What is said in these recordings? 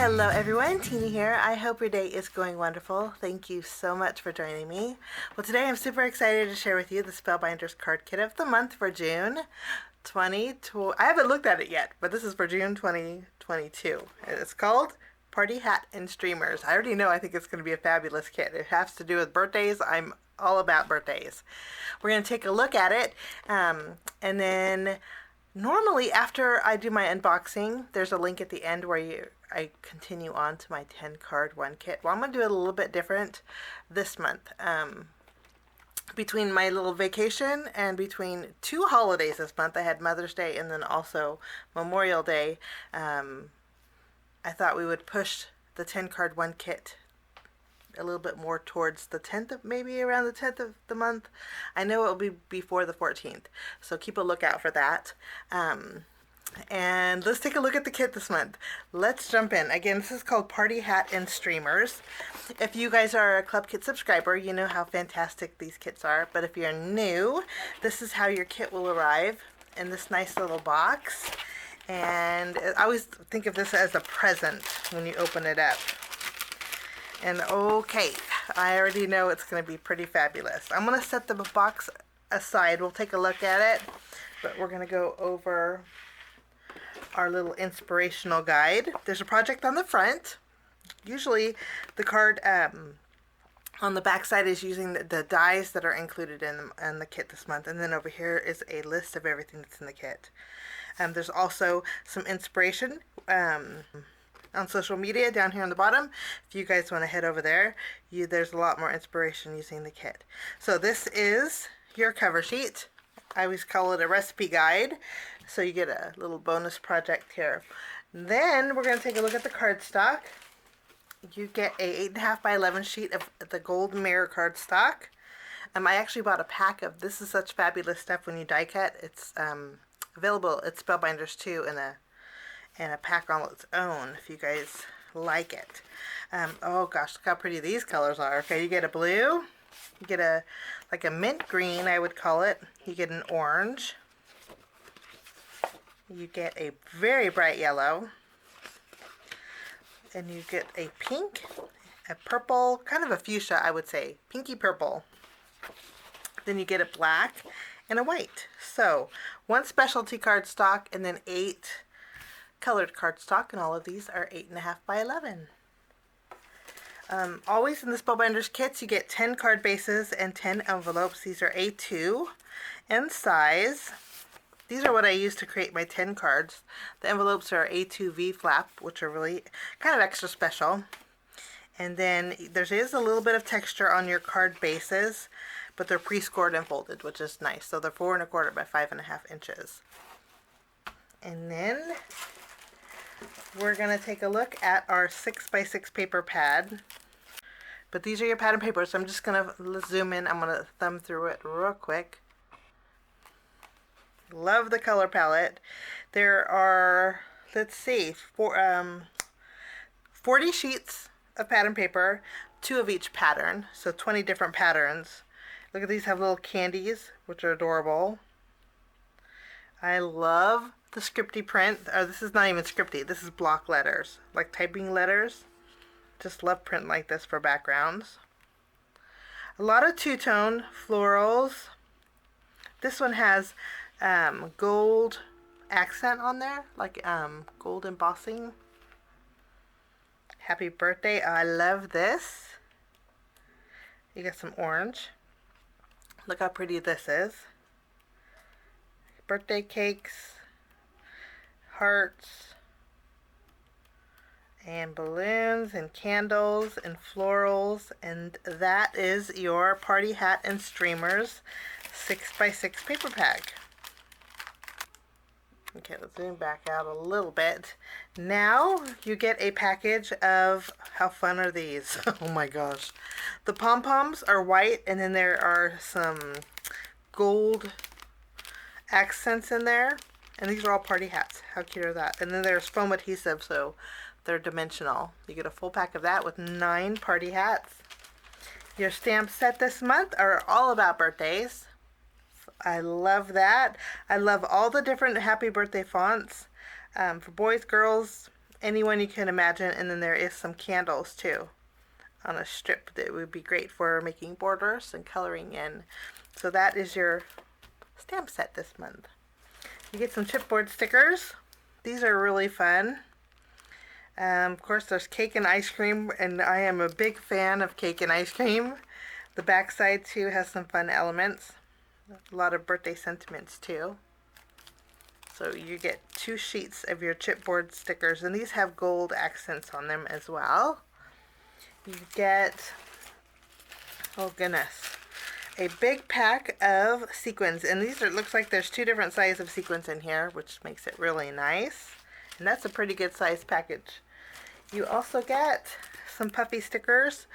Hello everyone, Tina here. I hope your day is going wonderful. Thank you so much for joining me. Well, today I'm super excited to share with you the Spellbinders Card Kit of the month for June 2020. I haven't looked at it yet, but this is for June 2022. It's called Party Hat and Streamers. I already know I think it's going to be a fabulous kit. It has to do with birthdays. I'm all about birthdays. We're going to take a look at it, and then normally after I do my unboxing, there's a link at the end where I continue on to my 10 card one kit. Well, I'm going to do it a little bit different this month. Between my little vacation and between two holidays this month, I had Mother's Day and then also Memorial Day. I thought we would push the 10 card one kit a little bit more towards the 10th of, maybe around the 10th of the month. I know it will be before the 14th, so keep a lookout for that. And let's take a look at the kit this month. Let's jump in. Again, this is called Party Hat and Streamers. If you guys are a Club Kit subscriber, you know how fantastic these kits are. But if you're new, this is how your kit will arrive in this nice little box. And I always think of this as a present when you open it up. And okay, I already know it's going to be pretty fabulous. I'm going to set the box aside. We'll take a look at it, but we're going to go over our little inspirational guide. There's a project on the front. Usually the card on the back side is using the dies that are included in the kit this month. And then over here is a list of everything that's in the kit. There's also some inspiration on social media down here on the bottom. If you guys want to head over there, there's a lot more inspiration using the kit. So this is your cover sheet. I always call it a recipe guide. So you get a little bonus project here. Then we're going to take a look at the cardstock. You get a 8.5 by 11 sheet of the gold mirror cardstock. I actually bought a pack of, this is such fabulous stuff when you die cut. It's available at Spellbinders too in a pack on its own if you guys like it. Oh gosh, look how pretty these colors are. Okay, you get a blue, you get like a mint green, I would call it. You get an orange. You get a very bright yellow. And you get a pink, a purple, kind of a fuchsia, I would say, pinky purple. Then you get a black and a white. So 1 specialty cardstock and then 8 colored cardstock, and all of these are 8.5 by 11. Always in the Spellbinders kits, you get 10 card bases and 10 envelopes. These are A2 in size. These are what I use to create my 10 cards. The envelopes are A2 V flap, which are really kind of extra special. And then there is a little bit of texture on your card bases, but they're pre-scored and folded, which is nice. So they're 4 1/4 by 5.5 inches. And then we're going to take a look at our 6 by 6 paper pad. But these are your pad and paper, so I'm just going to zoom in. I'm going to thumb through it real quick. Love the color palette. There are, let's see, 40 sheets of pattern paper, 2 of each pattern, so 20 different patterns. Look at these, have little candies, which are adorable. I love the scripty print. Oh, this is not even scripty. This is block letters, like typing letters. Just love print like this for backgrounds. A lot of two-tone florals. This one has gold accent on there, like gold embossing. Happy birthday. I love this. You got some orange. Look how pretty this is. Birthday cakes, hearts, and balloons and candles and florals, and that is your Party Hat and Streamers 6 by 6 paper pack. Okay, let's zoom back out a little bit. Now you get a package of, how fun are these? Oh my gosh. The pom-poms are white, and then there are some gold accents in there. And these are all party hats. How cute are that? And then there's foam adhesive, so they're dimensional. You get a full pack of that with 9 party hats. Your stamp set this month are all about birthdays. I love that. I love all the different happy birthday fonts for boys, girls, anyone you can imagine, and then there is some candles too on a strip that would be great for making borders and coloring in. So that is your stamp set this month. You get some chipboard stickers. These are really fun. Of course, there's cake and ice cream, and I am a big fan of cake and ice cream. The back side too has some fun elements. A lot of birthday sentiments too. So you get 2 sheets of your chipboard stickers, and these have gold accents on them as well. You get, oh goodness, a big pack of sequins, and these are, looks like there's 2 different sizes of sequins in here, which makes it really nice. And that's a pretty good size package. You also get some puffy stickers.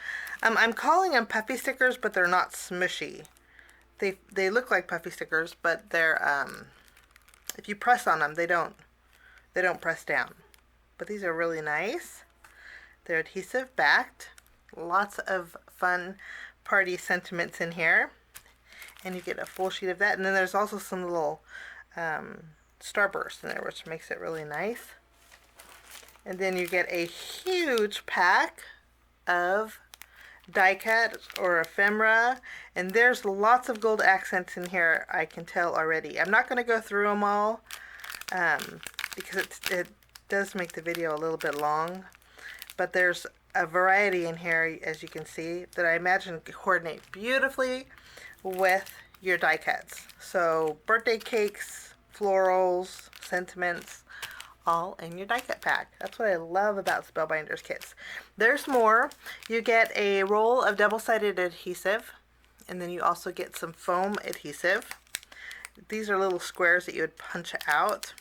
I'm calling them puffy stickers, but they're not smushy. They look like puffy stickers, but they're if you press on them, they don't press down. But these are really nice. They're adhesive backed. Lots of fun party sentiments in here. And you get a full sheet of that. And then there's also some little starbursts in there, which makes it really nice. And then you get a huge pack of die cut or ephemera, and there's lots of gold accents in here, I can tell already. I'm not going to go through them all because it does make the video a little bit long, but there's a variety in here, as you can see, that I imagine coordinate beautifully with your die cuts. So birthday cakes, florals, sentiments, all in your die cut pack. That's what I love about Spellbinders kits. There's more. You get a roll of double-sided adhesive, and then you also get some foam adhesive. These are little squares that you would punch out,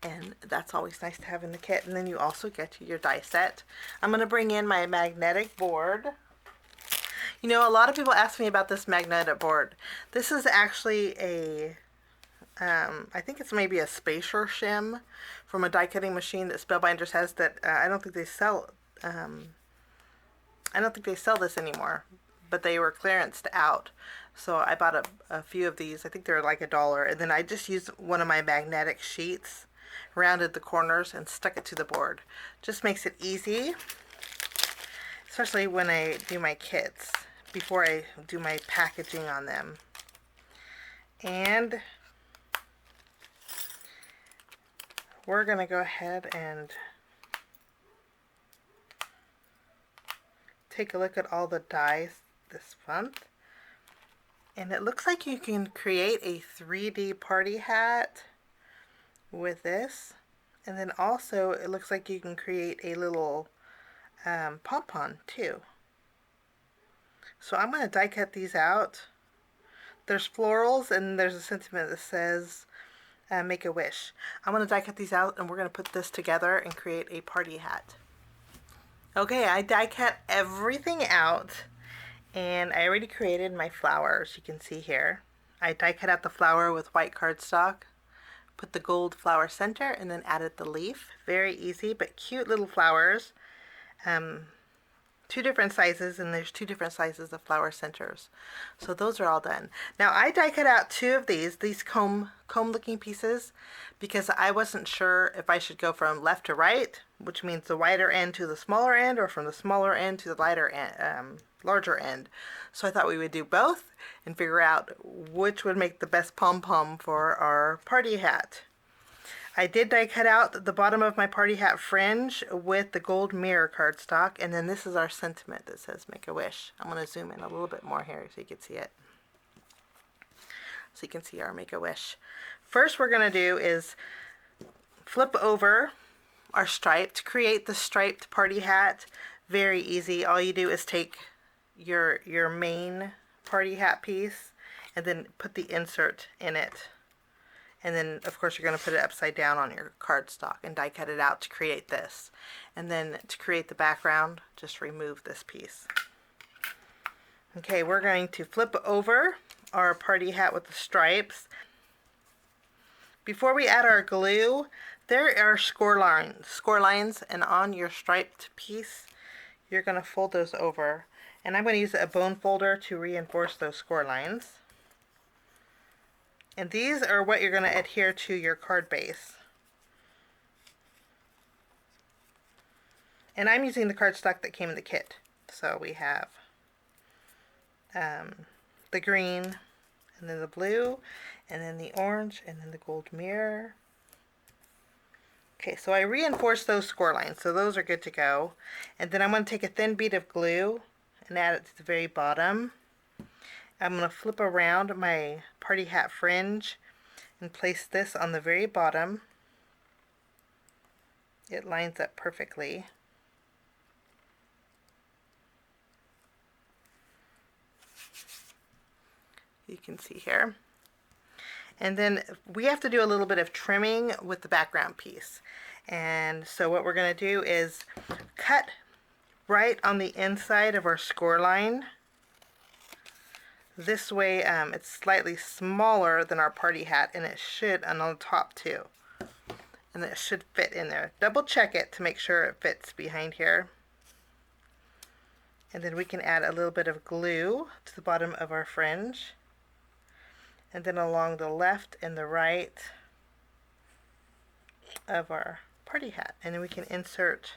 and that's always nice to have in the kit. And then you also get your die set. I'm going to bring in my magnetic board. You know, a lot of people ask me about this magnetic board. This is actually a I think it's maybe a spacer shim from a die cutting machine that Spellbinders has that I don't think they sell. I don't think they sell this anymore, but they were clearanced out. So I bought a few of these. I think they're like $1, and then I just used one of my magnetic sheets, rounded the corners, and stuck it to the board. Just makes it easy, especially when I do my kits, before I do my packaging on them. And we're going to go ahead and take a look at all the dies this month. And it looks like you can create a 3D party hat with this. And then also it looks like you can create a little pom-pom too. So I'm going to die cut these out. There's florals, and there's a sentiment that says make a wish. I'm going to die cut these out, and we're going to put this together and create a party hat. Okay, I die cut everything out, and I already created my flowers. You can see here. I die cut out the flower with white cardstock, put the gold flower center, and then added the leaf. Very easy, but cute little flowers. 2 different sizes, and there's 2 different sizes of flower centers. So those are all done. Now I die cut out 2 of these comb looking pieces, because I wasn't sure if I should go from left to right, which means the wider end to the smaller end, or from the smaller end to the lighter end, larger end. So I thought we would do both and figure out which would make the best pom-pom for our party hat. I did die cut out the bottom of my party hat fringe with the gold mirror cardstock, and then this is our sentiment that says make a wish. I'm going to zoom in a little bit more here so you can see it. So you can see our make a wish. First we're going to do is flip over our stripe to create the striped party hat. Very easy. All you do is take your main party hat piece and then put the insert in it. And then, of course, you're going to put it upside down on your cardstock and die cut it out to create this. And then to create the background, just remove this piece. Okay, we're going to flip over our party hat with the stripes. Before we add our glue, there are score lines, and on your striped piece, you're going to fold those over. And I'm going to use a bone folder to reinforce those score lines. And these are what you're going to adhere to your card base. And I'm using the cardstock that came in the kit. So we have the green, and then the blue, and then the orange, and then the gold mirror. Okay, so I reinforced those score lines, so those are good to go. And then I'm going to take a thin bead of glue and add it to the very bottom. I'm going to flip around my party hat fringe and place this on the very bottom. It lines up perfectly. You can see here. And then we have to do a little bit of trimming with the background piece. And so what we're going to do is cut right on the inside of our score line. This way it's slightly smaller than our party hat, and it should, and on the top too. And it should fit in there. Double check it to make sure it fits behind here. And then we can add a little bit of glue to the bottom of our fringe. And then along the left and the right of our party hat. And then we can insert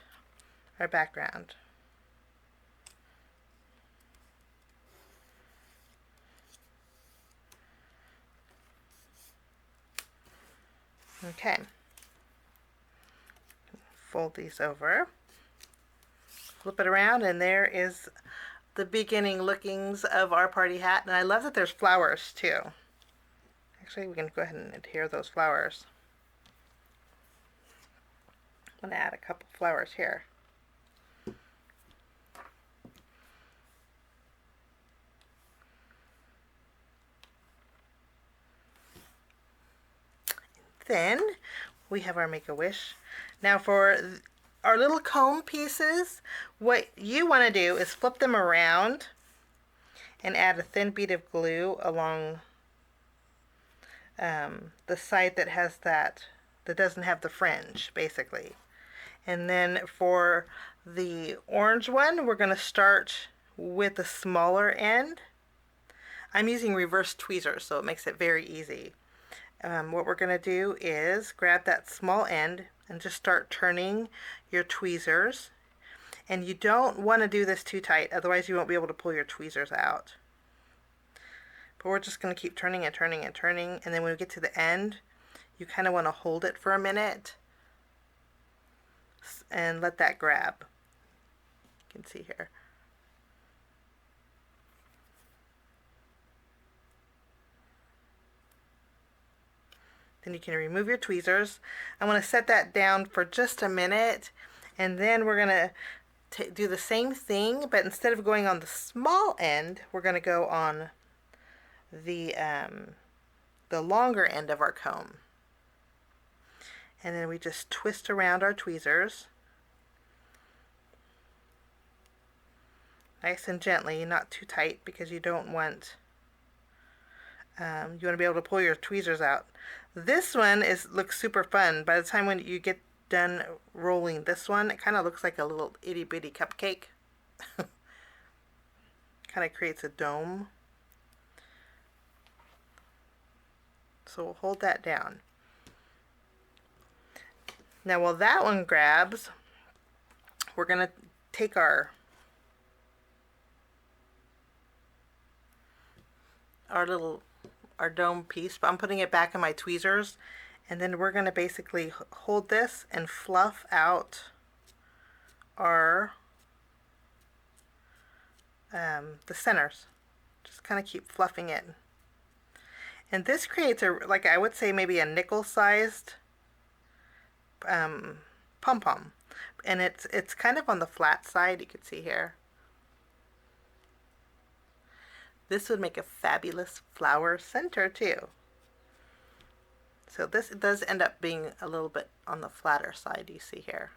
our background. Okay. Fold these over. Flip it around, and there is the beginning lookings of our party hat. And I love that there's flowers too. Actually, we can go ahead and adhere those flowers. I'm going to add a couple flowers here. Then we have our Make-A-Wish. Now for our little comb pieces, what you want to do is flip them around and add a thin bead of glue along the side that has that doesn't have the fringe, basically. And then for the orange one, we're going to start with the smaller end. I'm using reverse tweezers, so it makes it very easy. What we're going to do is grab that small end and just start turning your tweezers. And you don't want to do this too tight, otherwise you won't be able to pull your tweezers out. But we're just going to keep turning and turning and turning, and then when we get to the end, you kind of want to hold it for a minute and let that grab. You can see here. Then you can remove your tweezers. I'm going to set that down for just a minute, and then we're going to do the same thing, but instead of going on the small end, we're going to go on the longer end of our comb. And then we just twist around our tweezers. Nice and gently, not too tight, because you don't want, you want to be able to pull your tweezers out. This one looks super fun. By the time when you get done rolling this one, it kind of looks like a little itty bitty cupcake. Kind of creates a dome. So we'll hold that down. Now while that one grabs, we're going to take our dome piece, but I'm putting it back in my tweezers, and then we're going to basically hold this and fluff out our the centers. Just kind of keep fluffing it. And this creates like I would say maybe a nickel-sized pom-pom. And it's kind of on the flat side, you can see here. This would make a fabulous flower center too. So this does end up being a little bit on the flatter side, you see here.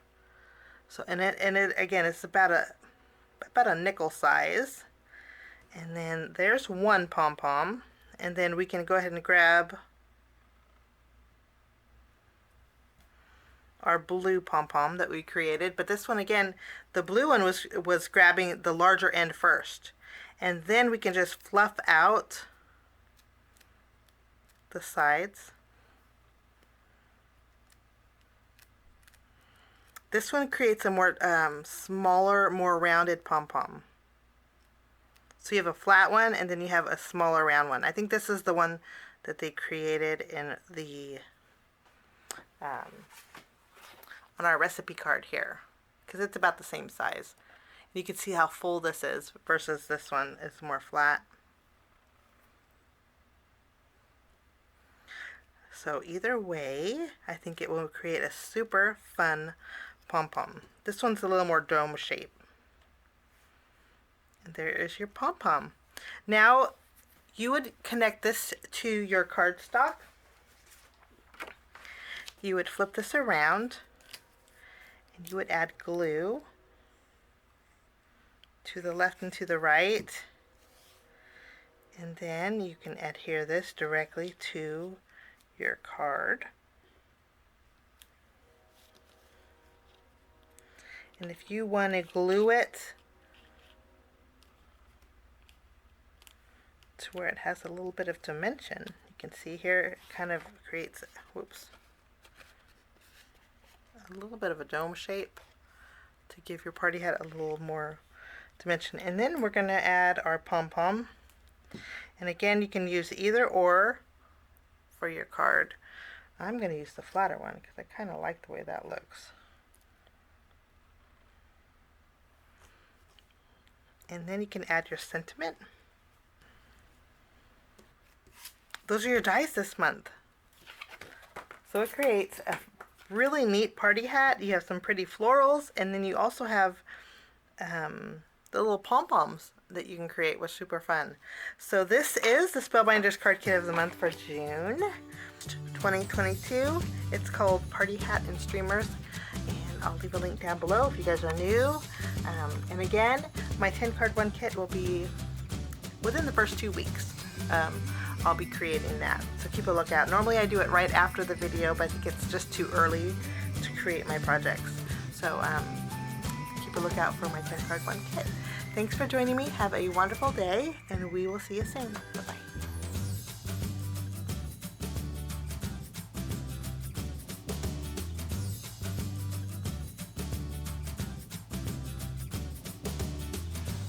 So and it again, it's about a nickel size. And then there's one pom-pom. And then we can go ahead and grab our blue pom-pom that we created. But this one, again, the blue one was grabbing the larger end first. And then we can just fluff out the sides. This one creates a more smaller, more rounded pom-pom. So you have a flat one and then you have a smaller round one. I think this is the one that they created in the on our recipe card here, because it's about the same size. You can see how full this is versus this one is more flat. So either way, I think it will create a super fun pom-pom. This one's a little more dome shape. And there is your pom-pom. Now, you would connect this to your cardstock. You would flip this around and you would add glue to the left and to the right. And then you can adhere this directly to your card. And if you want to glue it to where it has a little bit of dimension, you can see here it kind of creates, whoops, a little bit of a dome shape to give your party hat a little more dimension. And then we're going to add our pom-pom. And again, you can use either or for your card. I'm going to use the flatter one because I kind of like the way that looks. And then you can add your sentiment. Those are your dies this month. So it creates a really neat party hat. You have some pretty florals, and then you also have the little pom-poms that you can create, which is super fun. So this is the Spellbinders Card Kit of the month for June 2022. It's called Party Hat and Streamers, and I'll leave a link down below if you guys are new. And again, my 10 card one kit will be within the first 2 weeks. I'll be creating that, so keep a lookout. Normally I do it right after the video, but I think it's just too early to create my projects. So keep a lookout for my 10 card one kit. Thanks for joining me. Have a wonderful day, and we will see you soon. Bye-bye.